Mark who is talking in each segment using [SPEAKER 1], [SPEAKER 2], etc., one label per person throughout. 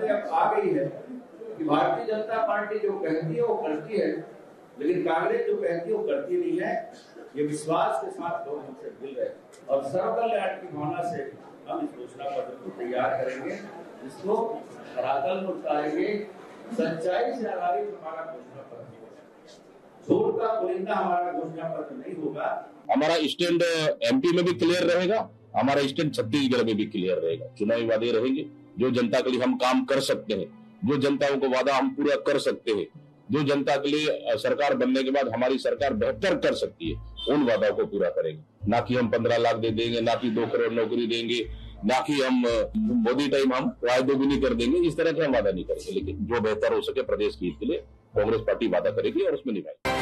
[SPEAKER 1] बातें अब आ गई है कि भारतीय जनता पार्टी जो कहती है वो करती है, लेकिन कांग्रेस जो कहती है वो करती नहीं है। ये विश्वास के साथ लोग हमसे मिल रहे हैं और सर्वकल्याण की भावना से हम इस घोषणा पत्र को तैयार करेंगे, इसको धरातल पर उतारेंगे। सच्चाई से आधारित हमारा घोषणा पत्र होगा, झूठ का पुलिंदा हमारा घोषणा पत्र नहीं होगा।
[SPEAKER 2] हमारा स्टैंड एमपी में भी क्लियर रहेगा, हमारा स्टैंड छत्तीसगढ़ में भी क्लियर रहेगा। चुनावी वादे रहेंगे, जो जनता के लिए हम काम कर सकते हैं, जो जनताओं को वादा हम पूरा कर सकते हैं, जो जनता के लिए सरकार बनने के बाद हमारी सरकार बेहतर कर सकती है, उन वादाओं को पूरा करेंगे। ना कि हम 15 लाख दे देंगे, ना कि 2 करोड़ नौकरी देंगे, ना कि हम मोदी टाइम हम वायदे भी नहीं कर देंगे। इस तरह के हम वादा नहीं करेंगे, लेकिन जो बेहतर हो सके प्रदेश के हित के लिए कांग्रेस पार्टी वादा करेगी और उसमें निभाएगी।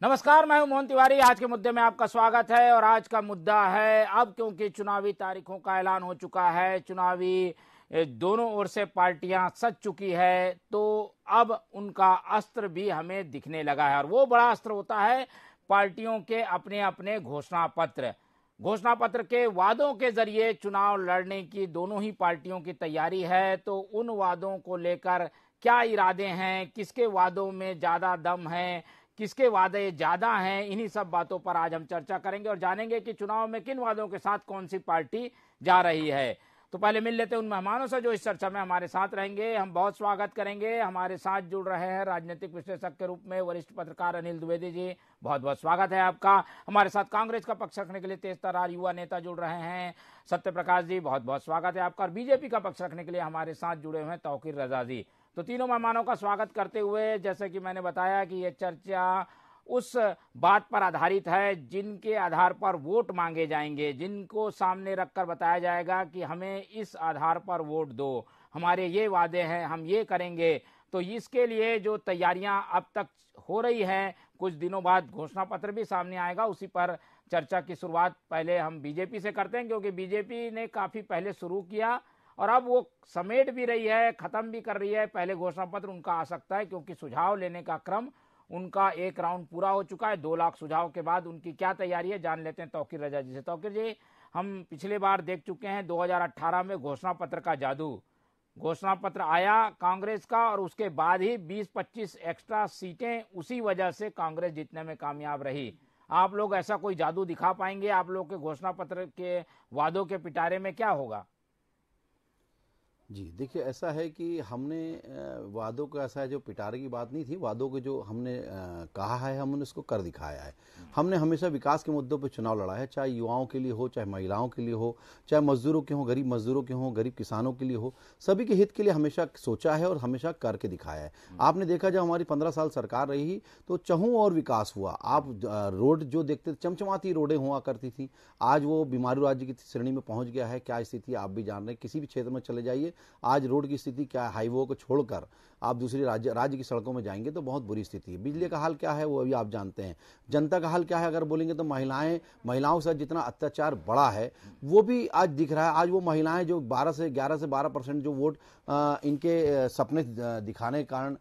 [SPEAKER 3] नमस्कार, मैं हूं मोहन तिवारी। आज के मुद्दे में आपका स्वागत है और आज का मुद्दा है, अब क्योंकि चुनावी तारीखों का ऐलान हो चुका है, चुनावी दोनों ओर से पार्टियां सज चुकी है, तो अब उनका अस्त्र भी हमें दिखने लगा है और वो बड़ा अस्त्र होता है पार्टियों के अपने अपने घोषणा पत्र के वादों के जरिए चुनाव लड़ने की दोनों ही पार्टियों की तैयारी है। तो उन वादों को लेकर क्या इरादे हैं, किसके वादों में ज्यादा दम है, किसके वादे ज्यादा हैं, इन्हीं सब बातों पर आज हम चर्चा करेंगे और जानेंगे कि चुनाव में किन वादों के साथ कौन सी पार्टी जा रही है। तो पहले मिल लेते हैं उन मेहमानों से जो इस चर्चा में हमारे साथ रहेंगे। हम बहुत स्वागत करेंगे, हमारे साथ जुड़ रहे हैं राजनीतिक विश्लेषक के रूप में वरिष्ठ पत्रकार अनिल द्विवेदी जी, बहुत बहुत स्वागत है आपका। हमारे साथ कांग्रेस का पक्ष रखने के लिए तेज तर्रार युवा नेता जुड़ रहे हैं सत्य प्रकाश जी, बहुत बहुत स्वागत है आपका। और बीजेपी का पक्ष रखने के लिए हमारे साथ जुड़े हुए हैं तौकीर रजा जी। तो तीनों मेहमानों का स्वागत करते हुए, जैसे कि मैंने बताया कि ये चर्चा उस बात पर आधारित है जिनके आधार पर वोट मांगे जाएंगे, जिनको सामने रखकर बताया जाएगा कि हमें इस आधार पर वोट दो, हमारे ये वादे हैं, हम ये करेंगे। तो इसके लिए जो तैयारियां अब तक हो रही हैं, कुछ दिनों बाद घोषणा पत्र भी सामने आएगा, उसी पर चर्चा की शुरुआत पहले हम बीजेपी से करते हैं, क्योंकि बीजेपी ने काफी पहले शुरू किया और अब वो समेट भी रही है, खत्म भी कर रही है। पहले घोषणा पत्र उनका आ सकता है, क्योंकि सुझाव लेने का क्रम उनका एक राउंड पूरा हो चुका है। 2 लाख सुझाव के बाद उनकी क्या तैयारी है, जान लेते हैं तौकीर रजा जी से। तौकीर जी, हम पिछले बार देख चुके हैं 2018 में घोषणा पत्र का जादू। घोषणा पत्र आया कांग्रेस का और उसके बाद ही 20-25 एक्स्ट्रा सीटें उसी वजह से कांग्रेस जीतने में कामयाब रही। आप लोग ऐसा कोई जादू दिखा पाएंगे? आप लोग के घोषणा पत्र के वादों के पिटारे में क्या होगा?
[SPEAKER 4] जी देखिए, ऐसा है कि हमने वादों का ऐसा है, जो पिटारे की बात नहीं थी, वादों के जो हमने कहा है हमने उसको कर दिखाया है। हमने हमेशा विकास के मुद्दों पर चुनाव लड़ा है, चाहे युवाओं के लिए हो, चाहे महिलाओं के लिए हो, चाहे मजदूरों के हो, गरीब मजदूरों के हो, गरीब किसानों के लिए हो, सभी के हित के लिए हमेशा सोचा है और हमेशा करके दिखाया है। आपने देखा जब हमारी 15 साल सरकार रही तो चहुं और विकास हुआ। आप रोड जो देखते चमचमाती रोडें हुआ करती थी, आज वो बीमारू राज्य की श्रेणी में पहुंच गया है। क्या स्थिति आप भी जान रहे हैं, किसी भी क्षेत्र में चले जाइए, आज रोड की स्थिति क्या है, हाईवे को छोड़कर आप दूसरी राज्य की सड़कों में जाएंगे तो बहुत बुरी स्थिति है। बिजली का हाल क्या है वो अभी आप जानते हैं। जनता का हाल क्या है अगर बोलेंगे तो महिलाओं के साथ जितना अत्याचार बढ़ा है वो भी आज दिख रहा है। आज वो महिलाएं जो 11 से 12% जो वोट इनके सपने दिखाने के कारण,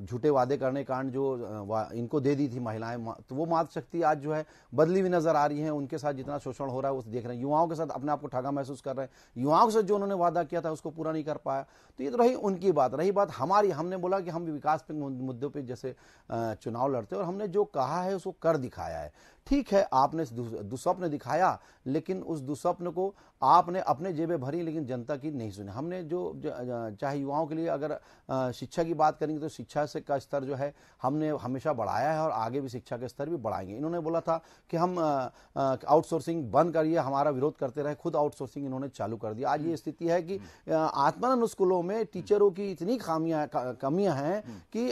[SPEAKER 4] झूठे वादे करने के कारण जो इनको दे दी थी महिलाएं, तो वो मात्र शक्ति आज जो है बदली हुई नजर आ रही है। उनके साथ जितना शोषण हो रहा है वो देख रहे हैं। युवाओं के साथ अपने आप को ठगा महसूस कर रहे हैं। युवाओं के साथ जो उन्होंने वादा किया था उसको पूरा नहीं कर पाया। तो ये तो रही उनकी बात। रही बात हमारी, हमने बोला कि हम विकास के मुद्दों पे जैसे चुनाव लड़ते हैं और हमने जो कहा है उसको कर दिखाया है। ठीक है, आपने दुस्वप्न दिखाया, लेकिन उस दुस्वप्न को आपने अपने जेबें भरी, लेकिन जनता की नहीं सुनी। हमने जो चाहे युवाओं के लिए अगर शिक्षा की बात करेंगे तो शिक्षा से का स्तर जो है हमने हमेशा बढ़ाया है और आगे भी शिक्षा का स्तर भी बढ़ाएंगे। इन्होंने बोला था कि हम आउटसोर्सिंग बंद करिए, हमारा विरोध करते रहे, खुद आउटसोर्सिंग इन्होंने चालू कर दिया। आज ये स्थिति है कि आत्मानंद स्कूलों में टीचरों की इतनी कमियां हैं कि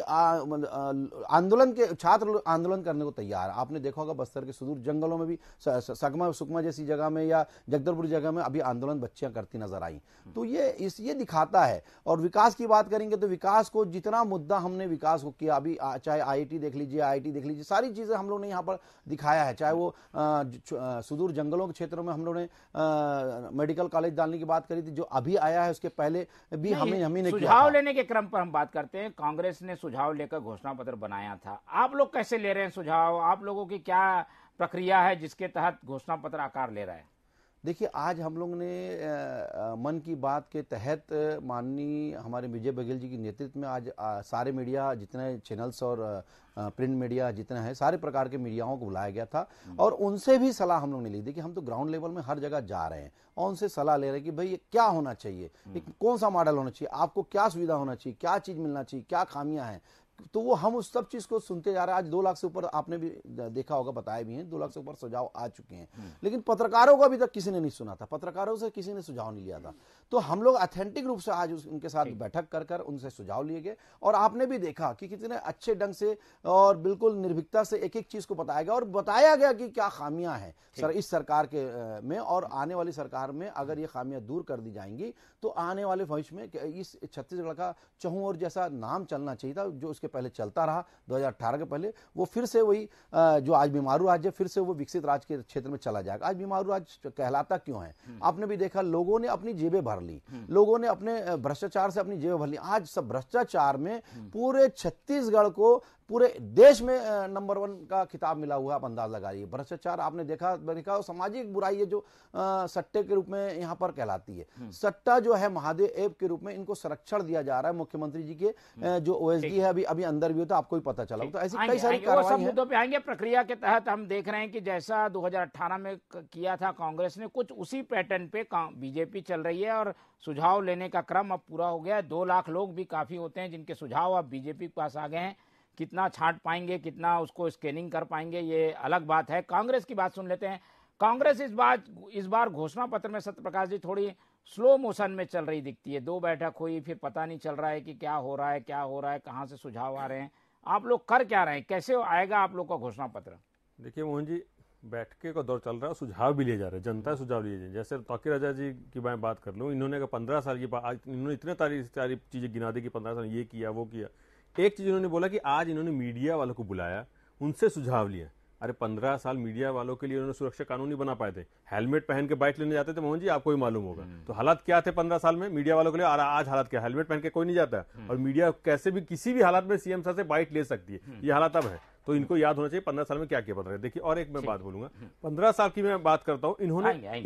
[SPEAKER 4] छात्र आंदोलन करने को तैयार है। आपने देखा होगा बस्तर के सुदूर जंगलों में भी, सुकमा जैसी जगह में या जगदलपुर जगह में अभी आंदोलन बच्चियां करती नजर आई। तो ये दिखाता है। और विकास की बात करेंगे तो विकास को जितना मुद्दा हमने विकास को किया, अभी चाहे आईआईटी देख लीजिए, सारी चीजें हम लोग ने यहाँ पर दिखाया है। चाहे वो सुदूर जंगलों के क्षेत्रों में हम लोग ने मेडिकल कॉलेज डालने की बात करी थी, जो अभी आया है, उसके पहले भी हमें
[SPEAKER 3] सुझाव लेने के क्रम पर हम बात करते हैं। कांग्रेस ने सुझाव लेकर घोषणा पत्र बनाया था, आप लोग कैसे ले रहे हैं सुझाव? आप लोगों की क्या प्रक्रिया है जिसके तहत घोषणा पत्र आकार ले रहा है?
[SPEAKER 4] देखिए, आज हम लोग ने मन की बात के तहत माननीय हमारे विजय बघेल जी के नेतृत्व में आज सारे मीडिया, जितने चैनल्स और प्रिंट मीडिया जितने हैं, सारे प्रकार के मीडियाओं को बुलाया गया था और उनसे भी सलाह हम लोग ने ली। देखिए, हम तो ग्राउंड लेवल में हर जगह जा रहे हैं और उनसे सलाह ले रहे हैं कि भाई ये क्या होना चाहिए, कौन सा मॉडल होना चाहिए, आपको क्या सुविधा होना चाहिए, क्या चीज मिलना चाहिए, क्या खामियां हैं। तो वो हम उस सब चीज को सुनते जा रहे हैं। आज 2 लाख से ऊपर, आपने भी देखा होगा, बताया भी है, 2 लाख से ऊपर सुझाव आ चुके हैं। लेकिन पत्रकारों को अभी तक किसी ने नहीं सुना था, पत्रकारों से किसी ने सुझाव नहीं लिया था। तो हम लोग ऑथेंटिक रूप से आज उनके साथ बैठक कर कर उनसे सुझाव लिए गए और आपने भी देखा कि कितने अच्छे ढंग से और बिल्कुल निर्भीकता से एक एक चीज को बताया गया और बताया गया कि क्या खामियां हैं इस सरकार के में, और आने वाली सरकार में अगर ये खामियां दूर कर दी जाएंगी तो आने वाले भविष्य में इस छत्तीसगढ़ का चहुं और जैसा नाम चलना चाहिए था, जो उसके पहले चलता रहा 2018 के पहले, वो फिर से वही जो आज बीमारू राज्य है, फिर से वो विकसित राज्य के क्षेत्र में चला जाएगा। आज बीमारू राज्य कहलाता क्यों है? आपने भी देखा, लोगों ने अपनी जेबें भर ली, लोगों ने अपने भ्रष्टाचार से अपनी जेबें भर ली। आज सब भ्रष्टाचार में पूरे छत्तीसगढ़ को पूरे देश में नंबर 1 का खिताब मिला हुआ, आप अंदाज लगा रही है। भ्रष्टाचार आपने देखा सामाजिक बुराई है जो सट्टे के रूप में यहाँ पर कहलाती है। सट्टा जो है महादेव ऐप के रूप में इनको संरक्षण दिया जा रहा है। मुख्यमंत्री जी के जो ओएसडी है अभी अंदर भी होता, आपको भी पता चला। तो ऐसी कई सारी
[SPEAKER 3] कार्रवाई है। मुद्दों पे आएंगे। प्रक्रिया के तहत हम देख रहे हैं कि जैसा 2018 में किया था कांग्रेस ने, कुछ उसी पैटर्न पे बीजेपी चल रही है और सुझाव लेने का क्रम अब पूरा हो गया है। 2 लाख लोग भी काफी होते हैं जिनके सुझाव अब बीजेपी के पास आ गए हैं। कितना छांट पाएंगे, कितना उसको स्कैनिंग कर पाएंगे, ये अलग बात है। कांग्रेस की बात सुन लेते हैं। कांग्रेस इस बार घोषणा पत्र में सत्यप्रकाश जी थोड़ी स्लो मोशन में चल रही दिखती है। 2 बैठक हुई, फिर पता नहीं चल रहा है कि क्या हो रहा है, कहाँ से सुझाव आ रहे हैं। आप लोग कर क्या रहे हैं, कैसे आएगा आप लोग का घोषणा पत्र?
[SPEAKER 5] देखिए मोहन जी, बैठके का दौर चल रहा है, सुझाव भी लिए जा रहे हैं, जनता सुझाव लिए जा रहे हैं। जैसे तौकीर राजा जी की मैं बात कर लूँ, इन्होंने 15 साल की बात, इन्होंने इतने सारी चीजें गिना दी कि 15 साल ये किया वो किया। एक चीज इन्होंने बोला कि आज इन्होंने मीडिया वालों को बुलाया, उनसे सुझाव लिया। अरे 15 साल मीडिया वालों के लिए उन्होंने सुरक्षा कानून नहीं बना पाए थे। हेलमेट पहन के बाइक लेने जाते थे मोहन जी, आपको ही मालूम होगा। तो हालात क्या थे 15 साल में मीडिया वालों के लिए, और आज हालात क्या? हेलमेट पहन के कोई नहीं जाता है और मीडिया कैसे भी किसी भी हालात में सीएम साहब से बाइक ले सकती है। ये हालात अब है, तो इनको याद होना चाहिए 15 साल में क्या किया पता है। देखिए, और एक मैं बात बोलूंगा, 15 साल की मैं बात करता हूं, इन्होंने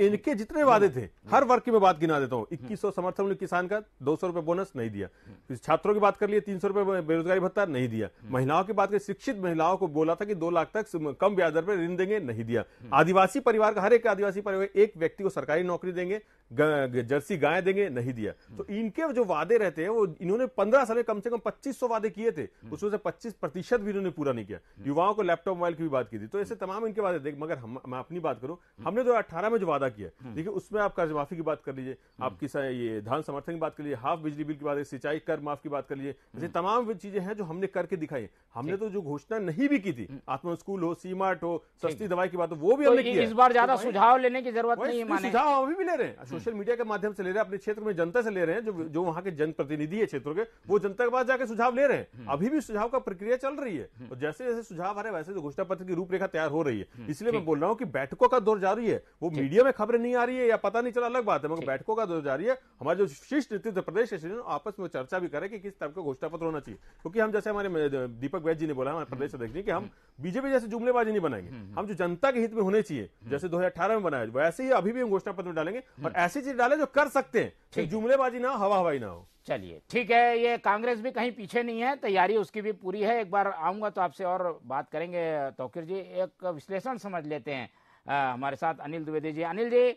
[SPEAKER 5] इनके जितने वादे थे हर वर्ग की मैं बात गिना देता हूं। 2100 समर्थन मूल्य किसान का 200 रुपए बोनस नहीं दिया। छात्रों की बात कर लिए 300 रुपए बेरोजगारी भत्ता नहीं दिया। महिलाओं की बात करें, शिक्षित महिलाओं को बोला था कि 2 लाख तक कम ब्याज दर पर ऋण देंगे, नहीं दिया। आदिवासी परिवार का हर एक आदिवासी परिवार एक व्यक्ति को सरकारी नौकरी देंगे, जर्सी गाय देंगे, नहीं दिया। तो इनके जो वादे रहते हैं वो इन्होंने 15 साल में कम से कम 2500 वादे किए थे, उसमें से 25% भी इन्होंने पूरा नहीं किया। युवाओं को लैपटॉप मोबाइल की भी बात की थी। तो ऐसे तमाम इनके वादे देख, मगर मैं अपनी बात करूं, हमने 2018 में जो वादा किया, देखिए उसमें आप कर्ज माफी की बात कर लीजिए, आपकी ये धान समर्थन की बात कर लीजिए, हाफ बिजली बिल की बात, सिंचाई कर माफ की बात कर लीजिए, ऐसे तमाम चीजें हैं जो हमने करके दिखाई। हमने तो जो घोषणा नहीं भी की थी, आत्मा स्कूल हो, सीमार्ट हो, सस्ती दवाई की बात हो, वो भी हमने किया।
[SPEAKER 3] इस बार ज्यादा सुझाव लेने की जरूरत नहीं है।
[SPEAKER 5] सुझाव अभी भी ले रहे हैं, सोशल मीडिया के माध्यम से ले रहे हैं, अपने क्षेत्र में जनता से ले रहे हैं, जो वहां के जनप्रतिनिधि है क्षेत्रों के, वो जनता के पास जाकर सुझाव ले रहे हैं। अभी भी सुझाव का प्रक्रिया चल रही है और जैसे जैसे सुझाव आ रहे हैं वैसे घोषणा पत्र की रूपरेखा तैयार हो रही है। इसलिए मैं बोल रहा हूं कि बैठकों का दौर जारी है। वो मीडिया में खबरें नहीं आ रही है या पता नहीं चला, अलग बात है, मगर बैठकों का दौर जारी है। हमारे जो शीर्ष नेतृत्व प्रदेश के आपस में चर्चा भी करें कि किस तरह का घोषणा पत्र होना चाहिए। क्योंकि हम, जैसे हमारे दीपक वैद्य जी ने बोला, हमारे प्रदेश अध्यक्ष जी, कि हम बीजेपी जैसे जुमलेबाजी नहीं बनाएंगे, हम जो जनता के हित में होने चाहिए, जैसे 2018 में बनाया वैसे ही अभी भी हम घोषणा पत्र में डालेंगे और ऐसी चीज डालें जो कर सकते हैं, जुमलेबाजी ना हो, हवा हवाई ना हो।
[SPEAKER 3] चलिए ठीक है, ये कांग्रेस भी कहीं पीछे नहीं है, तैयारी उसकी भी पूरी है। एक बार आऊंगा तो आपसे और बात करेंगे। तौकीर जी, एक विश्लेषण समझ लेते हैं। हमारे साथ अनिल द्विवेदी जी। अनिल जी,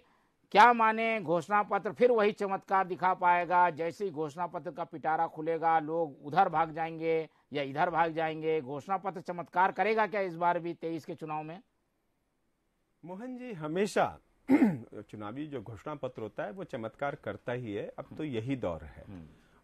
[SPEAKER 3] क्या माने, घोषणा पत्र फिर वही चमत्कार दिखा पाएगा? जैसे ही घोषणा पत्र का पिटारा खुलेगा लोग उधर भाग जाएंगे या इधर भाग जाएंगे? घोषणा पत्र चमत्कार करेगा क्या इस बार भी 23 के चुनाव में?
[SPEAKER 6] मोहन जी, हमेशा चुनावी जो घोषणा पत्र होता है वो चमत्कार करता ही है। अब तो यही दौर है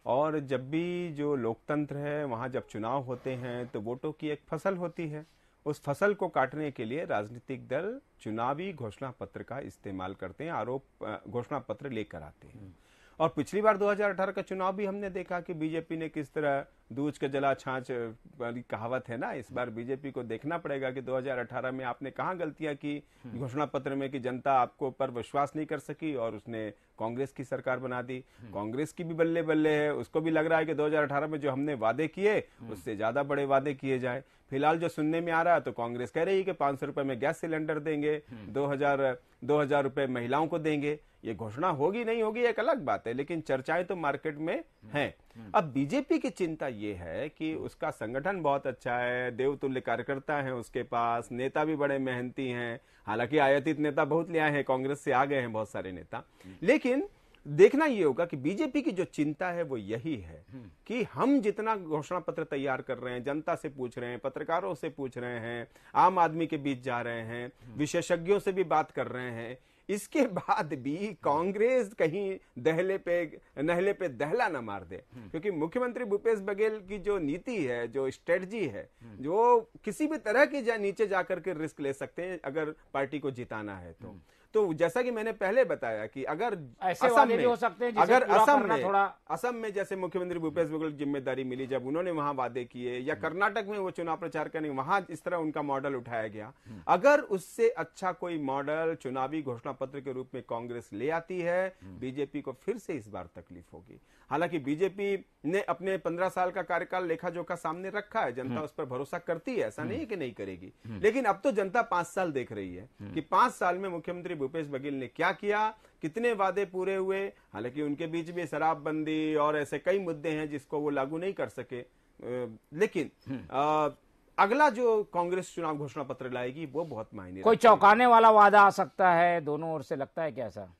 [SPEAKER 6] और जब भी जो लोकतंत्र है वहां जब चुनाव होते हैं तो वोटों की एक फसल होती है। उस फसल को काटने के लिए राजनीतिक दल चुनावी घोषणा पत्र का इस्तेमाल करते हैं, आरोप घोषणा पत्र लेकर आते हैं और पिछली बार 2018 का चुनाव भी हमने देखा कि बीजेपी ने किस तरह दूज के जला छाछ वाली कहावत है ना, इस बार बीजेपी को देखना पड़ेगा कि 2018 में आपने कहां गलतियां की घोषणा पत्र में कि जनता आपको पर विश्वास नहीं कर सकी और उसने कांग्रेस की सरकार बना दी। कांग्रेस की भी बल्ले बल्ले है, उसको भी लग रहा है कि 2018 में जो हमने वादे किए उससे ज्यादा बड़े वादे किए जाए। फिलहाल जो सुनने में आ रहा है तो कांग्रेस कह रही है कि 500 रुपए में गैस सिलेंडर देंगे, 2000 रुपए महिलाओं को देंगे। ये घोषणा होगी नहीं होगी एक अलग बात है, लेकिन चर्चाएं तो मार्केट में हैं। अब बीजेपी की चिंता ये है कि उसका संगठन बहुत अच्छा है, देवतुल्य कार्यकर्ता हैं उसके पास, नेता भी बड़े मेहनती हैं, हालांकि आयातित नेता बहुत ले आए हैं, कांग्रेस से आ गए हैं बहुत सारे नेता, लेकिन देखना ये होगा कि बीजेपी की जो चिंता है वो यही है कि हम जितना घोषणा पत्र तैयार कर रहे हैं, जनता से पूछ रहे हैं, पत्रकारों से पूछ रहे हैं, आम आदमी के बीच जा रहे हैं, विशेषज्ञों से भी बात कर रहे हैं, इसके बाद भी कांग्रेस कहीं नहले पे दहला ना मार दे। क्योंकि मुख्यमंत्री भूपेश बघेल की जो नीति है, जो स्ट्रेटजी है, जो किसी भी तरह की नीचे जाकर के रिस्क ले सकते हैं अगर पार्टी को जिताना है तो जैसा कि मैंने पहले बताया कि अगर
[SPEAKER 3] ऐसे वाले भी हो सकते हैं,
[SPEAKER 6] अगर असम में जैसे मुख्यमंत्री भूपेश बघेल की जिम्मेदारी मिली, जब उन्होंने वहां वादे किए, या कर्नाटक में वो चुनाव प्रचार करने वहां इस तरह उनका मॉडल उठाया गया, अगर उससे अच्छा कोई मॉडल चुनावी घोषणा पत्र के रूप में कांग्रेस ले आती है, बीजेपी को फिर से इस बार तकलीफ होगी। हालांकि बीजेपी ने अपने 15 साल का कार्यकाल लेखा जोखा सामने रखा है, जनता उस पर भरोसा करती है, ऐसा नहीं है कि नहीं करेगी, लेकिन अब तो जनता 5 साल देख रही है कि 5 साल में मुख्यमंत्री भूपेश बघेल ने क्या किया, कितने वादे पूरे हुए। हालांकि उनके बीच में शराबबंदी और ऐसे कई मुद्दे हैं जिसको वो लागू नहीं कर सके, लेकिन अगला जो कांग्रेस चुनाव घोषणा पत्र लाएगी वो बहुत मायने,
[SPEAKER 3] कोई चौंकाने वाला वादा आ सकता है दोनों ओर से, लगता है क्या ऐसा?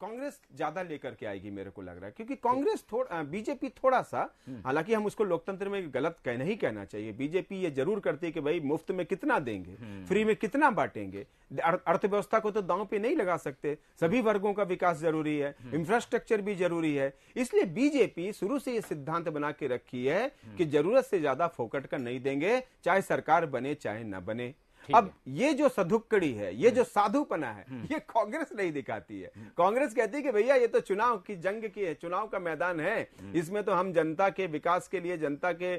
[SPEAKER 6] कांग्रेस ज्यादा लेकर के आएगी मेरे को लग रहा है, क्योंकि कांग्रेस बीजेपी थोड़ा सा, हालांकि हम उसको लोकतंत्र में गलत नहीं कहना चाहिए, बीजेपी ये जरूर करती है कि भाई मुफ्त में कितना देंगे, फ्री में कितना बांटेंगे, अर्थव्यवस्था को तो दांव पे नहीं लगा सकते, सभी वर्गों का विकास जरूरी है, इंफ्रास्ट्रक्चर भी जरूरी है, इसलिए बीजेपी शुरू से ये सिद्धांत बना के रखी है कि जरूरत से ज्यादा फोकट का नहीं देंगे, चाहे सरकार बने चाहे न बने। अब ये जो सधुक्कड़ी है, ये जो साधुपना है, ये कांग्रेस नहीं दिखाती है। कांग्रेस कहती है कि भैया ये तो चुनाव की जंग की है, चुनाव का मैदान है, इसमें तो हम जनता के विकास के लिए, जनता के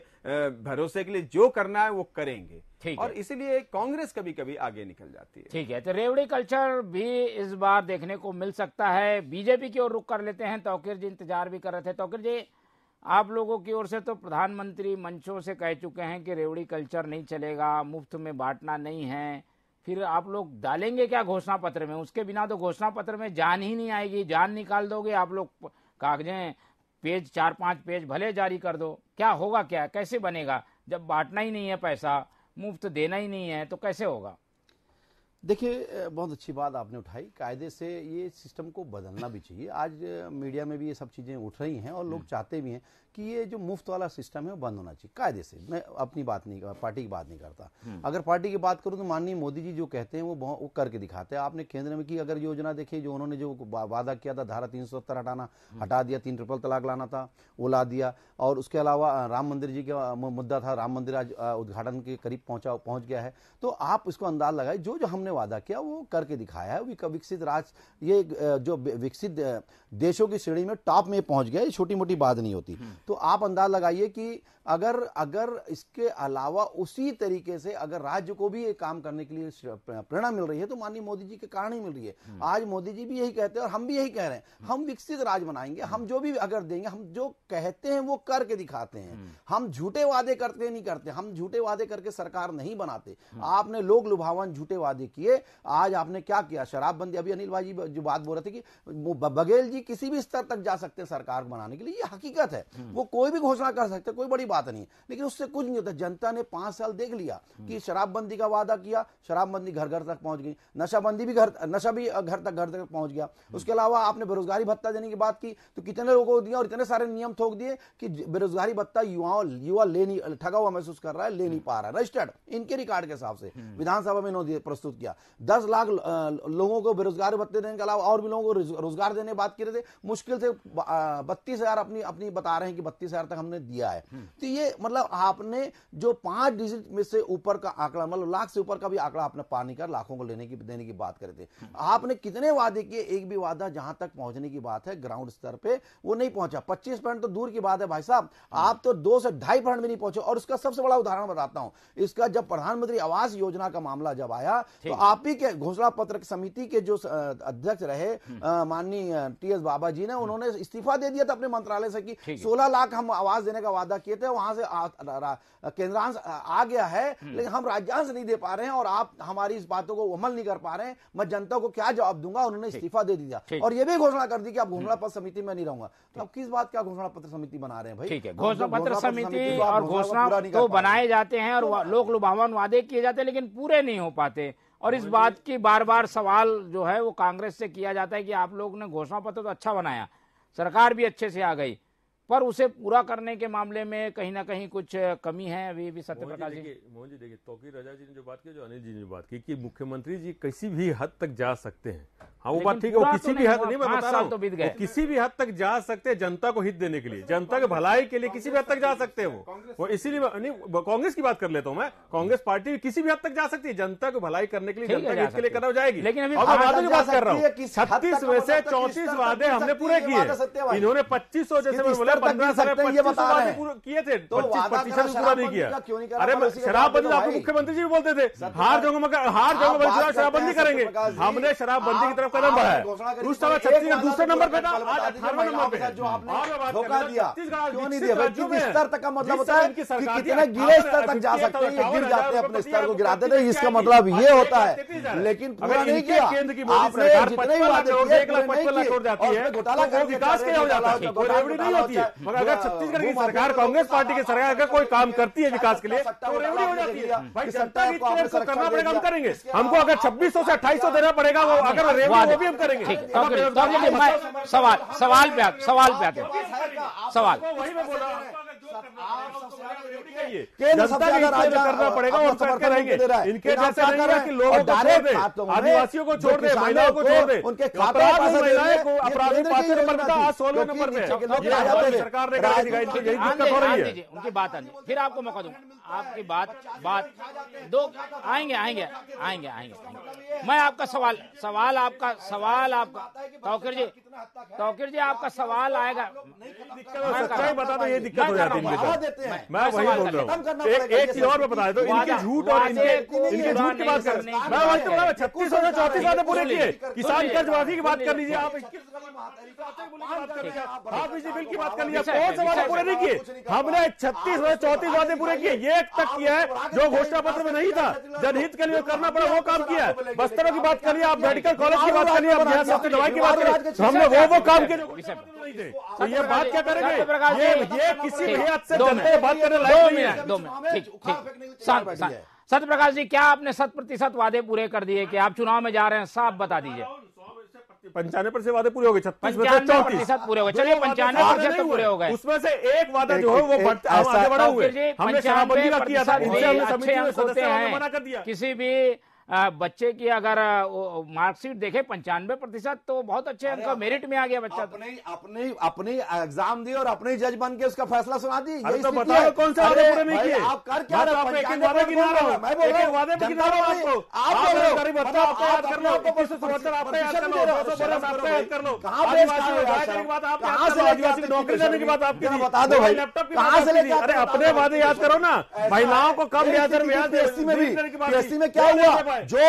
[SPEAKER 6] भरोसे के लिए जो करना है वो करेंगे, और इसलिए कांग्रेस कभी कभी आगे निकल जाती है।
[SPEAKER 3] ठीक है, तो रेवड़ी कल्चर भी इस बार देखने को मिल सकता है। बीजेपी की ओर रुख कर लेते हैं, तौकीर जी इंतजार भी कर रहे थे। तौकीर जी, आप लोगों की ओर से तो प्रधानमंत्री मंचों से कह चुके हैं कि रेवड़ी कल्चर नहीं चलेगा, मुफ्त में बांटना नहीं है, फिर आप लोग डालेंगे क्या घोषणा पत्र में? उसके बिना तो घोषणा पत्र में जान ही नहीं आएगी, जान निकाल दोगे आप लोग, कागजें पेज 4-5 पेज भले जारी कर दो, क्या होगा, क्या कैसे बनेगा जब बांटना ही नहीं है, पैसा मुफ्त देना ही नहीं है, तो कैसे होगा?
[SPEAKER 4] देखिए, बहुत अच्छी बात आपने उठाई, कायदे से ये सिस्टम को बदलना भी चाहिए। आज मीडिया में भी ये सब चीज़ें उठ रही हैं और लोग चाहते भी हैं कि ये जो मुफ्त वाला सिस्टम है वो बंद होना चाहिए कायदे से। मैं अपनी बात नहीं, पार्टी की बात नहीं करता। अगर पार्टी की बात करूं तो माननीय मोदी जी जो कहते हैं वो करके दिखाते हैं। आपने केंद्र में की अगर योजना देखी, जो उन्होंने जो वादा किया था, धारा 370 हटा दिया, 3 ट्रिपल तलाक लाना था वो ला दिया, और उसके अलावा राम मंदिर जी का मुद्दा था, राम मंदिर आज उद्घाटन के करीब पहुंच गया है। तो आप इसको अंदाज लगाए, जो जो हमने वादा किया वो करके दिखाया है। विकसित राज्य, ये जो विकसित देशों की श्रेणी में टॉप में पहुंच गया, ये छोटी मोटी बात नहीं होती। तो आप अंदाज लगाइए कि अगर इसके अलावा उसी तरीके से अगर राज्य को भी ये काम करने के लिए प्रेरणा मिल रही है तो माननीय मोदी जी के कारण ही मिल रही है। आज मोदी जी भी यही कहते हैं और हम भी यही कह रहे हैं, हम विकसित राज्य बनाएंगे, हम जो भी अगर देंगे, हम जो कहते हैं वो करके दिखाते हैं। हम झूठे वादे करते नहीं करते, हम झूठे वादे करके सरकार नहीं बनाते। आपने लोग लुभावन झूठे वादे किए, आज आपने क्या किया? शराबबंदी, अभी अनिल भाई जी जो बात बोल रहे थे कि बघेल जी किसी भी स्तर तक जा सकते हैं सरकार बनाने के लिए, ये हकीकत है, वो कोई भी घोषणा कर सकते, कोई बड़ी बात नहीं, लेकिन उससे कुछ नहीं होता। जनता ने 5 साल देख लिया कि शराबबंदी का वादा किया, शराबबंदी घर घर तक पहुंच गई, नशा भी घर तक पहुंच गया। उसके अलावा आपने बेरोजगारी भत्ता देने की बात की तो कितने लोगों को दिया और इतने सारे नियम थोक दिए कि बेरोजगारी भत्ता युवा ले नहीं, ठगा हुआ महसूस कर रहा है, ले नहीं पा रहा है। रजिस्टर्ड इनके रिकॉर्ड के हिसाब से विधानसभा में इन्होंने प्रस्तुत किया। 10 लाख लोगों को बेरोजगारी भत्ते देने के अलावा और भी लोगों को रोजगार देने बात की रहे थे। मुश्किल से 32,000 अपनी बता रहे हैं कि 32,000 तक हमने दिया है। तो ये मतलब आपने जो 5 डिजिट में से ऊपर का आंकड़ा, मतलब लाख से ऊपर का भी आंकड़ा आपने पानी का लाखों को देने की बात करे थे। आपने कितने वादे किए, एक भी वादा जहां तक पहुंचने की बात है ग्राउंड स्तर पे वो नहीं पहुंचा। 25% तो दूर की बात है भाई साहब, आप तो 2 से 2.5% भी नहीं पहुंचे। और उसका सबसे बड़ा उदाहरण बताता हूं, इसका जब प्रधानमंत्री आवास योजना का मामला जब आया तो आप ही के घोषणा पत्र समिति के जो अध्यक्ष रहे माननीय टीएस बाबा जी ने, उन्होंने इस्तीफा दे दिया था अपने मंत्रालय से कि 16 लाख हम आवास देने का वादा किए थे, वहां से केंद्रांश आ गया है लेकिन हम राज्यांश नहीं दे पा रहे हैं और आप हमारी इस बातों को अमल नहीं कर पा रहे हैं, मैं जनता को क्या जवाब दूंगा। उन्होंने इस्तीफा दे दिया और ये भी घोषणा कर दी कि आप घोषणा पत्र समिति में नहीं रहूंगा। तो अब किस बात का घोषणा पत्र समिति बना रहे हैं भाई?
[SPEAKER 3] ठीक है, घोषणा पत्र समिति और घोषणा तो बनाए जाते हैं और लोक लुभावन वादे किए जाते हैं लेकिन पूरे नहीं हो पाते। और इस बात की बार बार सवाल जो है वो कांग्रेस से किया जाता है कि आप लोग ने घोषणा पत्र तो अच्छा बनाया, सरकार भी अच्छे से आ गई, पर उसे पूरा करने के मामले में कहीं ना कहीं कुछ कमी है। अभी भी सत्यप्रकाश जी,
[SPEAKER 5] मोहन जी देखिए, तौकीर रजा जी ने जो बात की, जो अनिल जी ने बात की कि मुख्यमंत्री जी किसी भी हद तक जा सकते हैं। हाँ वो बात ठीक है, वो किसी भी हद नहीं, मैं बता रहा हूं,
[SPEAKER 3] तो बीत गए,
[SPEAKER 5] किसी भी हद तक जा सकते हैं जनता को हित देने के लिए, जनता के भलाई के लिए किसी भी हद तक जा सकते हैं वो इसीलिए नहीं, कांग्रेस की बात कर लेता हूं मैं, कांग्रेस पार्टी किसी भी हद तक जा सकती है जनता को भलाई करने के लिए, जनता के हित के लिए करना जाएगी।
[SPEAKER 3] लेकिन अभी
[SPEAKER 5] वादों की बात कर रहा हूँ, 36 में से 34 वादे हमने पूरे किए, इन्होंने 2500 जैसे मैं बोला 15 साल किए थे, 25% पूरा नहीं किया। अरे शराबबंदी आपको मुख्यमंत्री जी भी बोलते थे, हार जाऊंगा शराबबंदी करेंगे, हमने शराबबंदी की तरफ कदम बढ़ाया। उस समय 36 का दूसरे नंबर पे था, आज 18वें नंबर पे।
[SPEAKER 4] जो आपने धोखा दिया क्यों नहीं दिया भाई? किस स्तर तक का मतलब होता है कि कितने गिरे स्तर तक जा सकते हैं, ये गिर जाते हैं, अपने स्तर को गिराते थे, इसका मतलब ये होता है। लेकिन पूरा नहीं किया
[SPEAKER 5] केंद्र की मोदी सरकार, 1,55,00,000 छोड़ जाती है,
[SPEAKER 4] घोटाला
[SPEAKER 5] कर विकास क्या हो जाता है, कोई रेवड़ी नहीं होती है। मगर अगर छत्तीसगढ़ की सरकार, कांग्रेस पार्टी की सरकार अगर कोई काम करती है विकास के लिए तो रेवड़ी हो जाती है। भाई जनता की करना पड़ेगा, हम करेंगे। हमको अगर 2600 से 2800 देना पड़ेगा, वो अगर रेवड़ी वो भी हम करेंगे।
[SPEAKER 3] सवाल पे आते सवाल
[SPEAKER 5] वही मैं बोल रहा हूँ,
[SPEAKER 4] जनता के
[SPEAKER 5] करना पड़ेगा और करके रहेंगे। इनके जैसे नहीं है कि लोगों को छोड़ दे, आदिवासियों को छोड़ दे, महिलाओं को छोड़ दे,
[SPEAKER 4] उनके
[SPEAKER 5] महिलाएं को अपराधी 5 नंबर पे था, आज 16 नंबर पे। सरकार ने यही दिक्कत हो रही है।
[SPEAKER 3] उनकी बात आनी, फिर आपको मौका दूंगा, आपकी बात दो आएंगे। मैं आपका सवाल आपका तौकीर जी आपका सवाल आएगा।
[SPEAKER 5] सच्चाई बता दो, ये दिक्कत हो जाती है। मैं वही बोल रहा हूँ, एक चीज और मैं बता दो, इनके झूठ और इनके झूठ की बात कर, मैं वही तो बोला 36 और 34 वादे पूरे किए। किसान कर्ज माफी की बात कर लीजिए आप, बिजली बिल की बात कर लीजिए, कौन से वादे पूरे नहीं किए? हमने 36 और 34 वादे पूरे किए, ये एक तक किया है जो घोषणा पत्र में नहीं था, जनहित के लिए करना पड़ा वो काम किया है। बस्तरों की बात करिए, आप मेडिकल कॉलेज की बात करिए, आप सस्ती दवाई की बात करिए, हमने वो काम किए नहीं थे। तो ये बात क्या करेंगे? ये किसी भी हद से जनता से बात करने लायक नहीं है।
[SPEAKER 3] 2 मिनट ठीक। सत्यप्रकाश जी, क्या आपने 100% वादे पूरे कर दिए कि आप चुनाव में जा रहे हैं? साफ बता दीजिए।
[SPEAKER 5] 95% से वादे पूरे हो गए,
[SPEAKER 3] 35% पूरे हो गए। चलिए 95% तो पूरे हो गए।
[SPEAKER 5] उसमें से एक वादा जो है वो आगे बढ़ा हुए, हमने शराबबंदी का किया था, इनसे हमने समिति में सदस्य मना कर दिया।
[SPEAKER 3] किसी भी बच्चे की अगर मार्कशीट देखे 95% तो बहुत अच्छे अंक, मेरिट में आ गया बच्चा।
[SPEAKER 4] अपने एग्जाम दिए और अपने जज बन के उसका फैसला सुना दी।
[SPEAKER 5] अरे तो बताओ कौन से वादे पूरे नहीं किए?
[SPEAKER 4] आप कर क्या रहे हैं?
[SPEAKER 5] एक वादे गिना रहा हूं, मैं बोल रहा हूं वादे में गिना रहा हूं आपको। आप गरीब बच्चा आपको याद कर लो, 2177 आपका याद कर लो, 200 आपका याद कर लो। आदिवासी की बात आप याद कर लो, आदिवासी की नौकरी देने की बात आपकी बता दो भाई, लैपटॉप की कहां से लेके? अरे अपने वादे याद करो ना, महिलाओं को कम ब्याज दर में
[SPEAKER 4] पीएससी में क्या हुआ? जो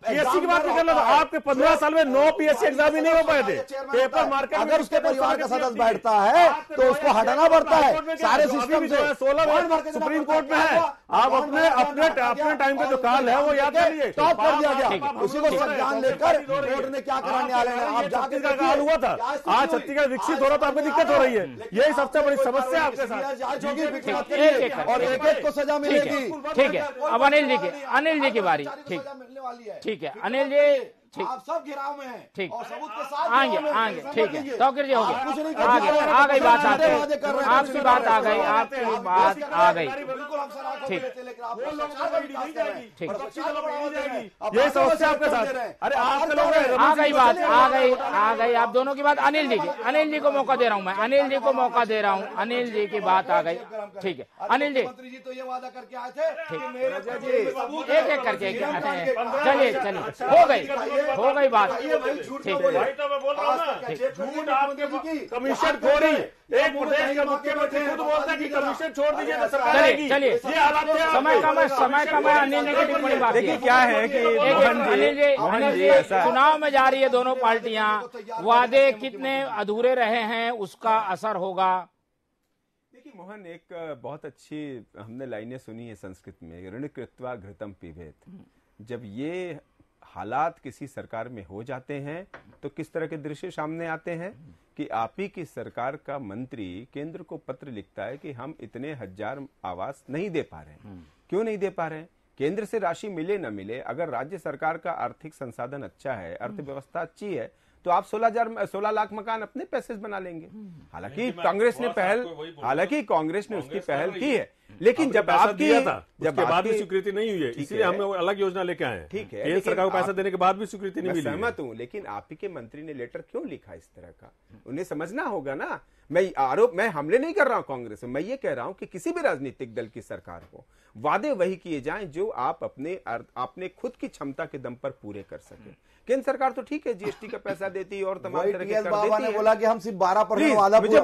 [SPEAKER 5] पीएससी की बात नहीं कर रहा था, आपके 15 साल में 9 पीएससी एग्जाम ही नहीं हो पाए थे। पेपर मार्केट
[SPEAKER 4] अगर उसके परिवार का सदस्य बैठता है तो उसको हटाना पड़ता है सारे सिस्टम से।
[SPEAKER 5] 16 सुप्रीम कोर्ट में है। आप अपने टाइम का जो काल है वो याद कर लीजिए,
[SPEAKER 4] टॉप कर दिया गया। उसी को संज्ञान लेकर कोर्ट ने क्या करा, न्यायालय ने आप जाके
[SPEAKER 5] का काल हुआ था। आज छत्तीसगढ़ विकसित हो रहा था, आपको दिक्कत हो रही है। यही सबसे बड़ी समस्या है आपके साथ,
[SPEAKER 4] और एक को सजा मिलेगी।
[SPEAKER 3] ठीक है, अब अनिल जी की बारी। ठीक है अनिल जी, ठीक,
[SPEAKER 4] आप सब घिराव में हैं,
[SPEAKER 3] ठीक,
[SPEAKER 4] और सबूत के साथ
[SPEAKER 3] आएंगे ठीक है। तौकीर जी हो गया, आ गई बात, आपकी बात आ गई। ठीक।
[SPEAKER 5] ये समस्या आपके साथ। अरे
[SPEAKER 3] आ गई बात, आ गई आप दोनों की बात। अनिल जी को मौका दे रहा हूँ मैं, अनिल जी को मौका दे रहा हूँ, अनिल जी की बात आ गई। ठीक है अनिल जी,
[SPEAKER 7] मंत्री जी तो ये वादा करके आए थे
[SPEAKER 3] एक एक करके चलिए हो गई बात। ठीक है,
[SPEAKER 5] तो मैं बोल रहा हूँ ना, झूठ आपके कमीशन खोरी। एक प्रदेश का मुख्यमंत्री खुद बोलता है कि कमीशन छोड़ दीजिए तो सरकार आएगी।
[SPEAKER 3] चलिए
[SPEAKER 5] ये हालात थे।
[SPEAKER 3] समय कम है। अनिल ने टिप्पणी बात
[SPEAKER 6] देखिए क्या है कि
[SPEAKER 3] अनिल जी चुनाव में जा रही है दोनों पार्टियां, वादे कितने अधूरे रहे हैं उसका असर होगा।
[SPEAKER 6] देखिए मोहन, एक बहुत अच्छी हमने लाइनें सुनी है संस्कृत में, ऋण कृत्वा घृतम पिबेत। जब ये हालात किसी सरकार में हो जाते हैं तो किस तरह के दृश्य सामने आते हैं कि आप ही की सरकार का मंत्री केंद्र को पत्र लिखता है कि हम इतने हजार आवास नहीं दे पा रहे हैं। क्यों नहीं दे पा रहे हैं? केंद्र से राशि मिले न मिले, अगर राज्य सरकार का आर्थिक संसाधन अच्छा है, अर्थव्यवस्था अच्छी है, तो आप 16 लाख मकान अपने पैसे बना लेंगे। हालांकि कांग्रेस ने उसकी पहल की है, लेकिन जब आपकी
[SPEAKER 5] जब बाद भी स्वीकृति नहीं हुई है, इसलिए हम अलग योजना लेके आए हैं।
[SPEAKER 6] ठीक है,
[SPEAKER 5] केंद्र सरकार को पैसा देने के बाद भी स्वीकृति नहीं मिली।
[SPEAKER 6] सहमत हूं, लेकिन आप ही के मंत्री ने लेटर क्यों लिखा इस तरह का? उन्हें समझना होगा ना। मैं हमले नहीं कर रहा हूं कांग्रेस में, मैं ये कह रहा हूं कि किसी भी राजनीतिक दल की सरकार हो, वादे वही किए जाएं जो आप अपने खुद की क्षमता के दम पर पूरे कर सके। केंद्र सरकार तो ठीक है जीएसटी का पैसा देती है और तमाम तरह के कर
[SPEAKER 7] बाबा
[SPEAKER 6] देती
[SPEAKER 7] ने
[SPEAKER 6] है।
[SPEAKER 7] बोला कि हम सिर्फ 12%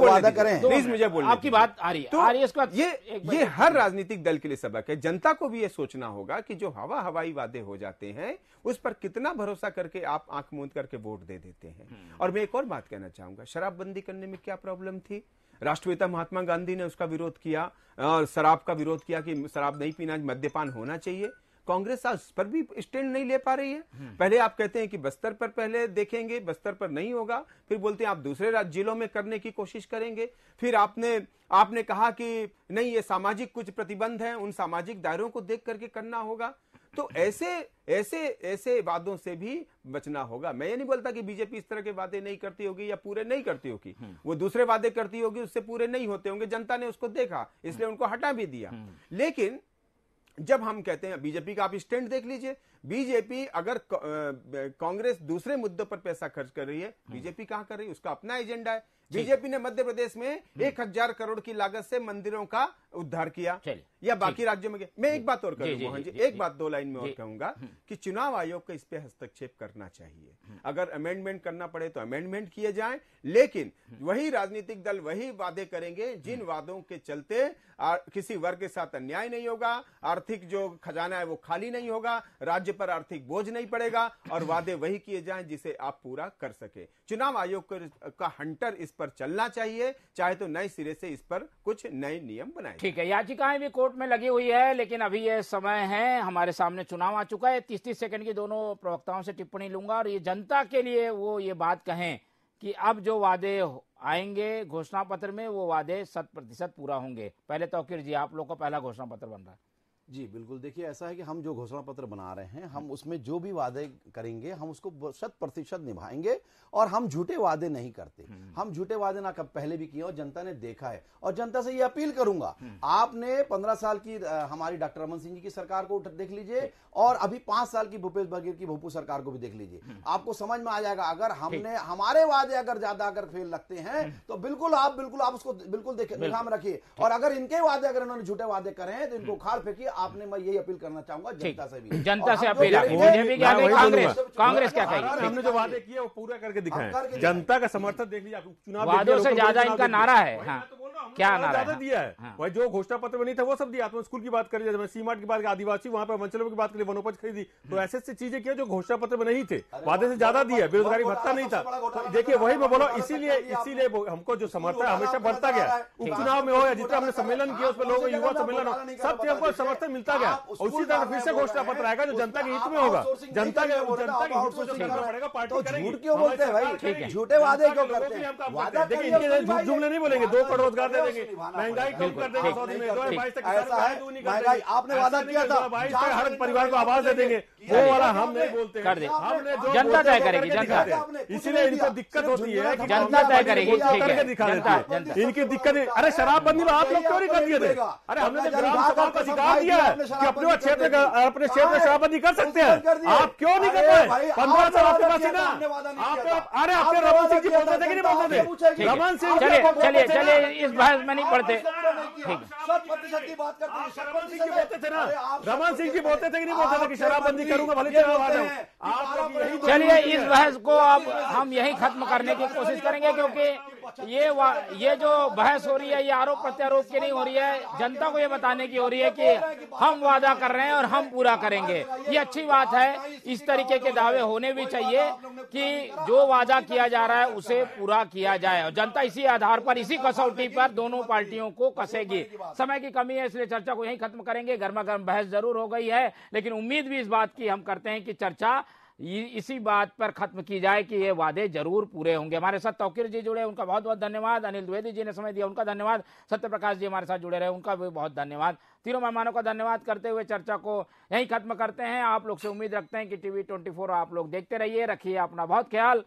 [SPEAKER 7] वादा करें।
[SPEAKER 6] प्लीज मुझे बोलने
[SPEAKER 3] आपकी बात आ रही है। इसका
[SPEAKER 6] ये हर राजनीतिक दल के लिए सबक है। जनता को भी ये सोचना होगा कि जो हवाई वादे हो जाते हैं उस पर कितना भरोसा करके आप आंख मूंद करके वोट दे देते हैं। और मैं एक और बात कहना चाहूंगा, शराबबंदी करने में क्या प्रॉब्लम थी? राष्ट्रपिता महात्मा गांधी ने उसका विरोध किया और शराब का विरोध किया कि शराब नहीं पीना, मद्यपान होना चाहिए। कांग्रेस आज पर भी स्टैंड नहीं ले पा रही है। पहले आप कहते हैं कि बस्तर पर पहले देखेंगे, बस्तर पर नहीं होगा, फिर बोलते हैं आप दूसरे जिलों में करने की कोशिश करेंगे, फिर आपने कहा कि नहीं ये सामाजिक कुछ प्रतिबंध हैं, उन सामाजिक दायरों को देख करके करना होगा। तो ऐसे वादों से भी बचना होगा। मैं ये नहीं बोलता कि बीजेपी इस तरह के वादे नहीं करती होगी या पूरे नहीं करती होगी, वो दूसरे वादे करती होगी, उससे पूरे नहीं होते होंगे। जनता ने उसको देखा, इसलिए उनको हटा भी दिया। लेकिन जब हम कहते हैं बीजेपी का आप स्टैंड देख लीजिए, बीजेपी अगर कांग्रेस दूसरे मुद्दों पर पैसा खर्च कर रही है, बीजेपी कहां कर रही है? उसका अपना एजेंडा है। बीजेपी ने मध्य प्रदेश में 1000 करोड़ की लागत से मंदिरों का उद्धार किया, या बाकी राज्यों में। मैं एक बात और करूं मोहन जी, एक बात 2 लाइन में और कहूंगा कि चुनाव आयोग को इस पे हस्तक्षेप करना चाहिए। अगर अमेंडमेंट करना पड़े तो अमेंडमेंट किए जाएं, लेकिन वही राजनीतिक दल वही वादे करेंगे जिन वादों के चलते किसी वर्ग के साथ अन्याय नहीं होगा, आर्थिक जो खजाना है वो खाली नहीं होगा, राज्य पर आर्थिक बोझ नहीं पड़ेगा, और वादे वही किए जाएं जिसे आप पूरा कर सके। चुनाव आयोग का हंटर इस पर चलना चाहिए, चाहे तो नए सिरे से इस पर कुछ नए नियम बनाए।
[SPEAKER 3] ठीक है, याचिकाएं भी कोर्ट में लगी हुई है, लेकिन अभी ये समय है, हमारे सामने चुनाव आ चुका है। 30-30 सेकंड की दोनों प्रवक्ताओं से टिप्पणी लूंगा, और ये जनता के लिए वो ये बात कहें कि अब जो वादे आएंगे घोषणा पत्र में, वो वादे 100% पूरा होंगे। पहले तौकीर जी, आप लोग का पहला घोषणा पत्र बन रहा है।
[SPEAKER 4] जी बिल्कुल, देखिए ऐसा है कि हम जो घोषणा पत्र बना रहे हैं, हम उसमें जो भी वादे करेंगे हम उसको 100% निभाएंगे, और हम झूठे वादे नहीं करते। हम झूठे वादे ना पहले भी किए और जनता ने देखा है। और जनता से ये अपील करूंगा, आपने 15 साल की हमारी डॉक्टर रमन सिंह जी की सरकार को देख लीजिए, और अभी 5 साल की भूपेश बघेल की भूपू सरकार को भी देख लीजिए, आपको समझ में आ जाएगा। अगर हमने हमारे वादे अगर ज्यादा अगर फेल लगते हैं तो बिल्कुल आप उसको बिल्कुल निगाह में रखिए, और अगर इनके वादे अगर इन्होंने झूठे वादे करे हैं तो इनको उखाड़ फेंकिए। आपने, मैं यही अपील करना चाहूंगा जनता से भी,
[SPEAKER 3] जनता से अपील। कांग्रेस क्या कहेगी?
[SPEAKER 5] हमने जो वादे किए वो पूरा करके दिखाएं। जनता का समर्थन देख लीजिए, चुनाव
[SPEAKER 3] वादों से ज्यादा इनका नारा है। हाँ, क्या नारा
[SPEAKER 5] ज्यादा दिया है? वही जो घोषणा पत्र में नहीं था वो सब दिया। आपने स्कूल की बात करी, सीमाट की बात, आदिवासी वहां पर मंचलों की बात करी, वनोपज खरीदी, तो ऐसे चीजें किया जो घोषणा पत्र में नहीं थे। वादे से ज्यादा दिया, बेरोजगारी भत्ता नहीं था। देखिए वही मैं बोला, इसीलिए हमको जो समर्थन हमेशा बढ़ता गया। उपचुनाव में हो या जितना हमने सम्मेलन किया उसमें लोगों, युवा सम्मेलन हो, सब चीज हमको समर्थन मिलता गया। उसी तरह फिर से घोषणा पत्र आएगा जो जनता के हित में होगा। जनता के हित में जो करना पड़ेगा पार्टी करेगी।
[SPEAKER 7] झूठ क्यों बोलते हैं भाई? झूठे वादे क्यों करते हैं?
[SPEAKER 5] देखिए इनके जुमले नहीं बोलेंगे, 2 करोड़ रोजगार हजार दे देंगे, महंगाई कम कर देंगे 100 दिन में, 2022 तक
[SPEAKER 7] ऐसा है महंगाई आपने वादा किया था
[SPEAKER 5] 2022 तक हर परिवार को आवाज दे देंगे, वो वाला हम नहीं बोलते
[SPEAKER 3] कर दे।
[SPEAKER 5] हमने जो
[SPEAKER 3] जनता तय करेगी, जनता,
[SPEAKER 5] इसीलिए इनको दिक्कत होती है कि
[SPEAKER 3] जनता तय करेगी, ठीक है,
[SPEAKER 5] दिखा
[SPEAKER 3] जनता,
[SPEAKER 5] देते हैं इनकी दिक्कत। अरे शराबबंदी में आप लोग क्यों नहीं कर दिए थे? अरे हमने तो ग्राम सभा को अधिकार दिया है कि अपने क्षेत्र में शराबबंदी कर सकते हैं, आप क्यों नहीं कर पाए? 15 साल आपके पास ही ना, आप अरे अपने रमन सिंह जी बोलते थे कि नहीं बोलते थे? रमन सिंह,
[SPEAKER 3] चलिए इस बहस में नहीं पढ़ते, ठीक,
[SPEAKER 7] 100% की बात करते हैं,
[SPEAKER 5] रमन सिंह जी बोलते थे ना, रमन सिंह जी बोलते थे कि नहीं बोलते थे कि शराबबंदी करूंगा भले चुनाव आ जाऊं? आप लोग यही
[SPEAKER 3] चलिए इस बहस को अब हम यही खत्म करने की कोशिश करेंगे, क्योंकि ये जो बहस हो रही है ये आरोप प्रत्यारोप की नहीं हो रही है, जनता को ये बताने की हो रही है कि हम वादा कर रहे हैं और हम पूरा करेंगे। ये अच्छी बात है, इस तरीके के दावे होने भी चाहिए कि जो वादा किया जा रहा है उसे पूरा किया जाए, और जनता इसी आधार पर, इसी कसौटी पर दोनों पार्टियों को कसेगी। समय की कमी है इसलिए चर्चा को यहीं खत्म करेंगे। गर्मा गर्म बहस जरूर हो गई है, लेकिन उम्मीद भी इस बात की हम करते हैं कि चर्चा इसी बात पर खत्म की जाए कि ये वादे जरूर पूरे होंगे। हमारे साथ तौकीर जी जुड़े, उनका बहुत बहुत धन्यवाद। अनिल द्विवेदी जी ने समय दिया, उनका धन्यवाद। सत्य प्रकाश जी हमारे साथ जुड़े रहे, उनका भी बहुत धन्यवाद। तीनों मेहमानों का धन्यवाद करते हुए चर्चा को यहीं खत्म करते हैं। आप लोग से उम्मीद रखते हैं कि TV 24 आप लोग देखते रहिए, रखिए अपना बहुत ख्याल।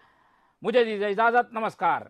[SPEAKER 3] मुझे दीजिए इजाजत, नमस्कार।